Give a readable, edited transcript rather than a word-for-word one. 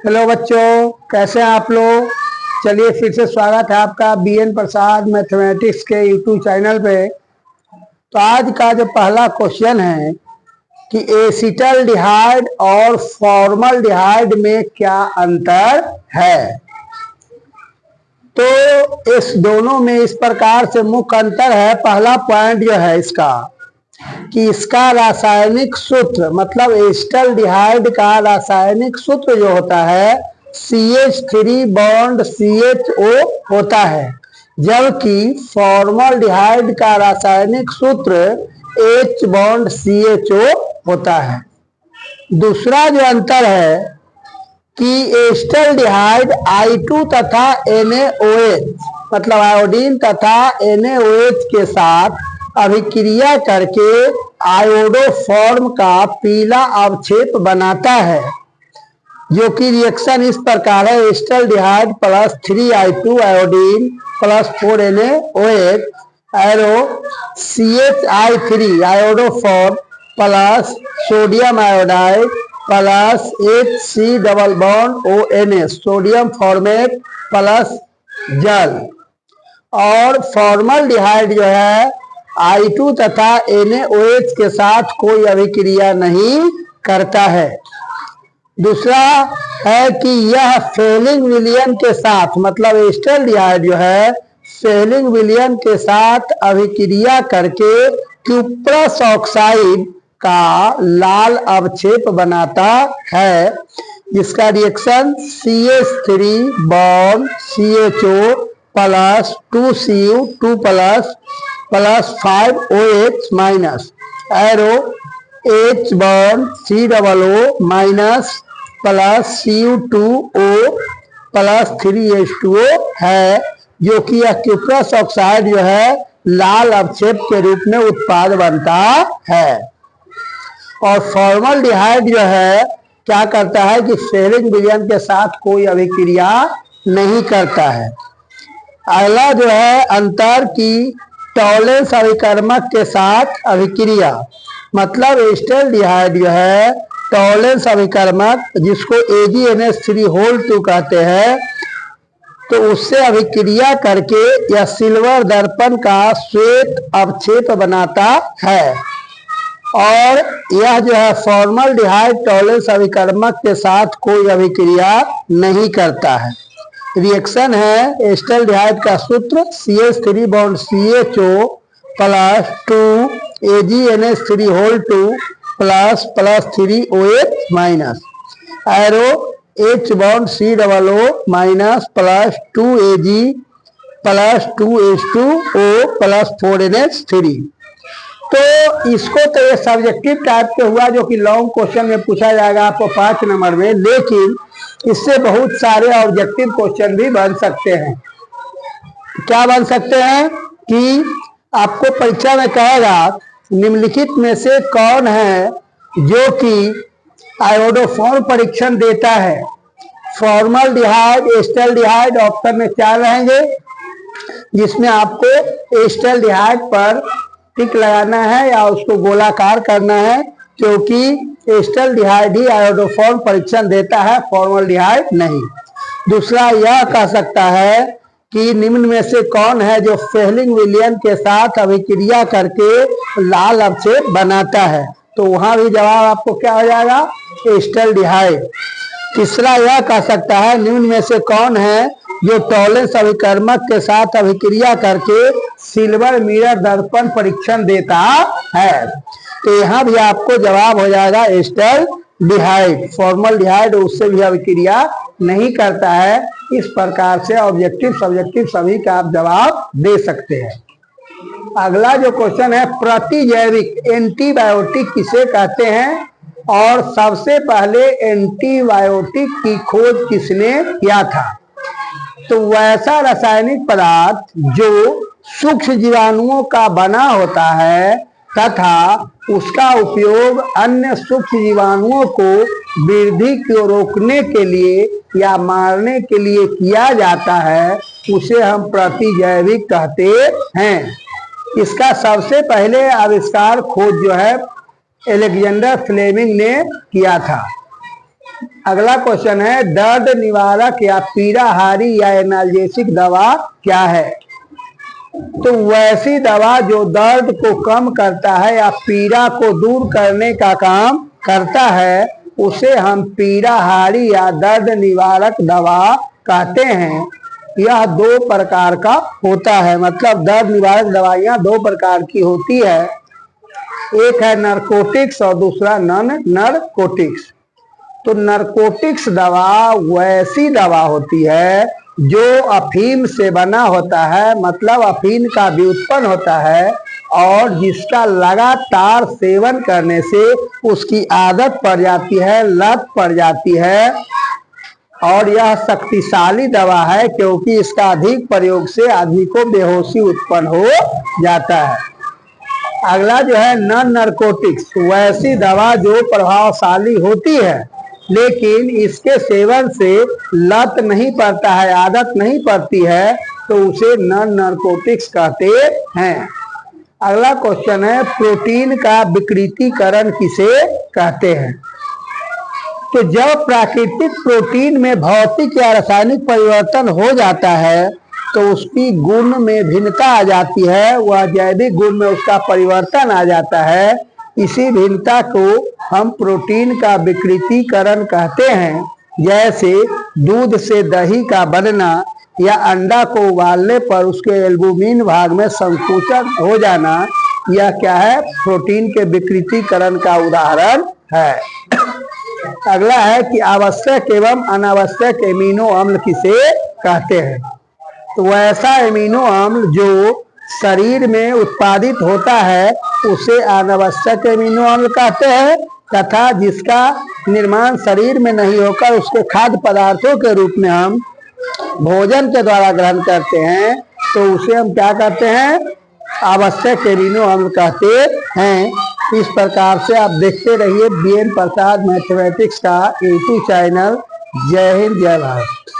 Hello बच्चों, कैसे हैं आप लोग। चलिए फिर से स्वागत है आपका BN प्रसाद मैथमेटिक्स के यूट्यूब चैनल पे। तो आज का जो पहला क्वेश्चन है कि एसिटल्डिहाइड और फॉर्मल्डिहाइड में क्या अंतर है। तो इस दोनों में इस प्रकार से मुख्य अंतर है। पहला पॉइंट जो है इसका कि इसका रासायनिक सूत्र मतलब एसिटल्डिहाइड का रासायनिक सूत्र जो होता है CH3 बॉन्ड CHO होता है, जबकि फॉर्मल्डिहाइड का रासायनिक सूत्र H बॉन्ड CHO होता है। दूसरा जो अंतर है कि एसिटल्डिहाइड I2 तथा NaOH मतलब आयोडीन तथा NaOH के साथ अभिक्रिया करके आयोडोफॉर्म का पीला अवक्षेप बनाता है, जो कि रिएक्शन इस प्रकार है। Acetaldehyde plus 3I2 iodine plus 4NaOH arrow CH3 iodoform plus sodium iodide plus HC double bond ONS sodium format plus जल। और फॉर्मल्डिहाइड जो है I2 तथा NaOH के साथ कोई अभिक्रिया नहीं करता है। दूसरा है कि यह फेलिंग विलयन के साथ मतलब एसिटल्डिहाइड जो है फेलिंग विलयन के साथ अभिक्रिया करके क्यूप्रस ऑक्साइड का लाल अवक्षेप बनाता है, जिसका reaction CH3 bond CHO plus 2Cu2 plus 5OH minus arrow H bond COO minus plus Cu2O plus 3H2O है, जो कि यह क्यूप्रस ऑक्साइड जो है लाल अवक्षेप के रूप में उत्पाद बनता है। और फॉर्मल्डिहाइड जो है क्या करता है कि फेलिंग विलयन के साथ कोई अभिक्रिया नहीं करता है। अगला जो है अंतर की टॉलेंस अभिकर्मक के साथ अभिक्रिया मतलब एसिटल्डिहाइड जो है टॉलेंस अभिकर्मक जिसको AgNH3 कहते हैं, तो उससे अभिक्रिया करके यह सिल्वर दर्पण का श्वेत अवक्षेप बनाता है। और यह जो है फॉर्मल्डिहाइड टॉलेंस अभिकर्मक के साथ कोई अभिक्रिया नहीं करता है। रिएक्शन है एसिटल्डिहाइड का सूत्र CH3 bond CHO plus 2 AgNH3 plus 3OH minus arrow H bond COO minus plus 2Ag plus 2H2O plus 4NH3। तो इसको तो ये सब्जेक्टिव टाइप के हुआ जो कि लॉन्ग क्वेश्चन में पूछा जाएगा आपको 5 नंबर में, लेकिन इससे बहुत सारे ऑब्जेक्टिव क्वेश्चन भी बन सकते हैं। क्या बन सकते हैं कि आपको परीक्षा में कहेगा निम्नलिखित में से कौन है जो कि आयोडोफॉर्म परीक्षण देता है। फॉर्मल्डिहाइड एसिटल्डिहाइड ऑप्शन में 4 रहेंगे, जिसमें आपको एसिटल्डिहाइड पर टिक लगाना है या उसको गोलाकार करना है, क्योंकि एसिटल्डिहाइड ही आयोडोफॉर्म परीक्षण देता है, फॉर्मल्डिहाइड नहीं। दूसरा यह कह सकता है कि निम्न में से कौन है जो फेलिंग विलयन के साथ अभिक्रिया करके लाल अवक्षेप बनाता है, तो वहां भी जवाब आपको क्या हो जाएगा एसिटल्डिहाइड। तीसरा यह कह सकता है निम्न में से कौन है जो टॉलेंस अभिकर्मक के sath अभिक्रिया करके सिल्वर मिरर दर्पण परीक्षण देता है, तो यहाँ भी आपको जवाब हो जाएगा एसिटल्डिहाइड। फॉर्मल्डिहाइड उससे भी अभिक्रिया नहीं करता है। इस प्रकार से ऑब्जेक्टिव सब्जेक्टिव सभी का आप जवाब दे सकते हैं। अगला जो क्वेश्चन है प्रतिजैविक एंटीबायोटिक किसे कहते हैं और सबसे पहले एंटीबायोटिक की खोज किसने किया था। तो वैसा रासायनिक पदार्थ जो सूक्ष्म जीवाणुओं का बना होता है तथा उसका उपयोग अन्य सूक्ष्म जीवाणुओं को वृद्धि को रोकने के लिए या मारने के लिए किया जाता है, उसे हम प्रतिजैविक कहते हैं। इसका सबसे पहले आविष्कार खोज जो है अलेक्जेंडर फ्लेमिंग ने किया था। अगला क्वेश्चन है दर्द निवारक या पीड़ाहारी या एनाल्जेसिक दवा क्या है? तो वैसी दवा जो दर्द को कम करता है या पीड़ा को दूर करने का काम करता है उसे हम पीड़ाहारी या दर्द निवारक दवा कहते हैं। यह दो प्रकार का होता है, मतलब दर्द निवारक दवाइयाँ दो प्रकार की होती है, एक है नारकोटिक्स और दूसरा नॉन नारकोटिक्स। तो नारकोटिक्स दवा वैसी दवा होती है जो अफीम से बना होता है, मतलब अफीम का व्युत्पन्न होता है और जिसका लगातार सेवन करने से उसकी आदत पड़ जाती है, लत पड़ जाती है और यह शक्तिशाली दवा है क्योंकि इसका अधिक प्रयोग से आदमी को बेहोशी उत्पन्न हो जाता है। अगला जो है नॉन नारकोटिक्स, वैसी दवा जो प्रभावशाली होती है लेकिन इसके सेवन से लत नहीं पड़ता है, आदत नहीं पड़ती है, तो उसे नॉन नारकोटिक्स कहते हैं। अगला क्वेश्चन है प्रोटीन का विकृतीकरण किसे कहते हैं? तो जब प्राकृतिक प्रोटीन में भौतिक या रासायनिक परिवर्तन हो जाता है तो उसकी गुण में भिन्नता आ जाती है, वह जैविक गुण में उसका परिवर्तन आ जाता है। इसी भिन्नता को हम प्रोटीन का विकृतीकरण कहते हैं। जैसे दूध से दही का बनना या अंडा को उबालने पर उसके एल्बुमिन भाग में संकुचन हो जाना, यह क्या है? प्रोटीन के विकृतीकरण का उदाहरण है। अगला है कि आवश्यक एवं अनावश्यक एमिनो अम्ल किसे कहते हैं? तो वैसा एमिनो अम्ल जो शरीर में उत्पादित होता है उसे अनावश्यक एमिनो अम्ल कहते हैं तथा जिसका निर्माण शरीर में नहीं होकर उसके खाद्य पदार्थों के रूप में हम भोजन के द्वारा ग्रहण करते हैं तो उसे हम क्या कहते हैं? आवश्यक एमिनो अम्ल कहते हैं। इस प्रकार से आप देखते रहिए BN प्रसाद मैथमेटिक्स का YouTube चैनल। जय हिंद, जय भारत।